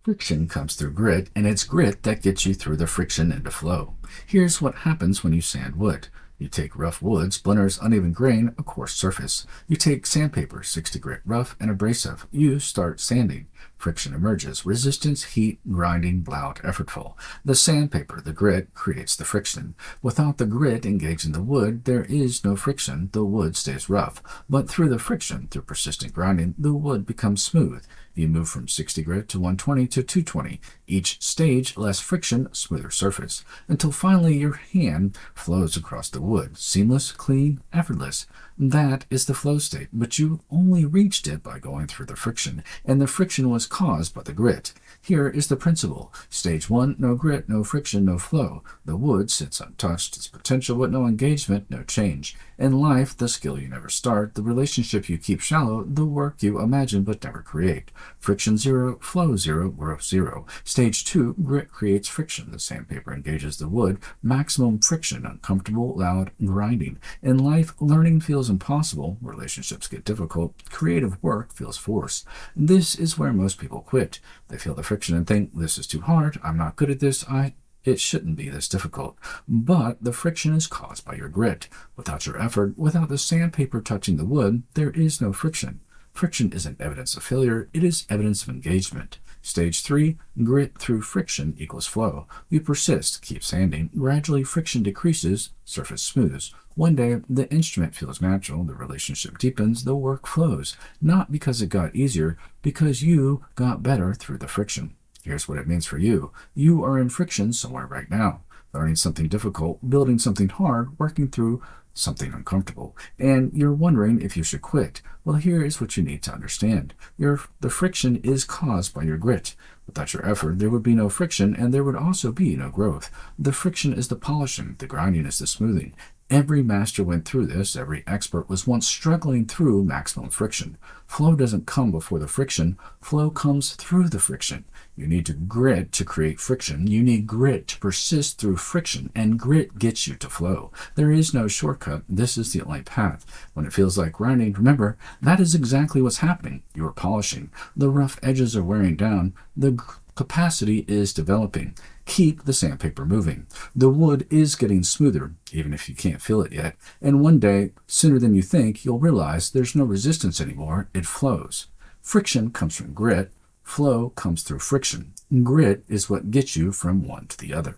Friction comes through grit, and it's grit that gets you through the friction into flow. Here's what happens when you sand wood. You take rough wood, splinters, uneven grain, a coarse surface. You take sandpaper, 60 grit rough, and abrasive. You start sanding. Friction emerges. Resistance, heat, grinding, loud, effortful. The sandpaper, the grit, creates the friction. Without the grit engaging the wood, there is no friction. The wood stays rough. But through the friction, through persistent grinding, the wood becomes smooth. You move from 60 grit to 120 to 220. Each stage, less friction, smoother surface, until finally your hand flows across the wood. Seamless, clean, effortless. That is the flow state, but you only reached it by going through the friction, and the friction was caused by the grit. Here is the principle. Stage 1, no grit, no friction, no flow. The wood sits untouched, its potential but no engagement, no change. In life, the skill you never start, the relationship you keep shallow, the work you imagine but never create. Friction 0, flow 0, growth 0. Stage 2, grit creates friction. The sandpaper engages the wood. Maximum friction, uncomfortable, loud, grinding. In life, learning feels impossible. Relationships get difficult. Creative work feels forced. This is where most people quit. They feel the friction and think, this is too hard. I'm not good at this. It shouldn't be this difficult. But the friction is caused by your grit. Without your effort, without the sandpaper touching the wood, there is no friction. Friction isn't evidence of failure, it is evidence of engagement. Stage 3, grit through friction equals flow. You persist, keep sanding. Gradually, friction decreases, surface smooths. One day, the instrument feels natural, the relationship deepens, the work flows. Not because it got easier, because you got better through the friction. Here's what it means for you. You are in friction somewhere right now. Learning something difficult, building something hard, working through something uncomfortable, and you're wondering if you should quit. Well, here is what you need to understand. The friction is caused by your grit. Without your effort, there would be no friction, and there would also be no growth. The friction is the polishing, the grinding is the smoothing. Every master went through this. Every expert was once struggling through maximum friction. Flow doesn't come before the friction. Flow comes through the friction. You need to grit to create friction. You need grit to persist through friction, and grit gets you to flow. There is no shortcut. This is the only path. When it feels like grinding, remember, that is exactly what's happening. You are polishing. The rough edges are wearing down. The capacity is developing. Keep the sandpaper moving. The wood is getting smoother, even if you can't feel it yet. And one day, sooner than you think, you'll realize there's no resistance anymore. It flows. Friction comes from grit. Flow comes through friction. Grit is what gets you from one to the other.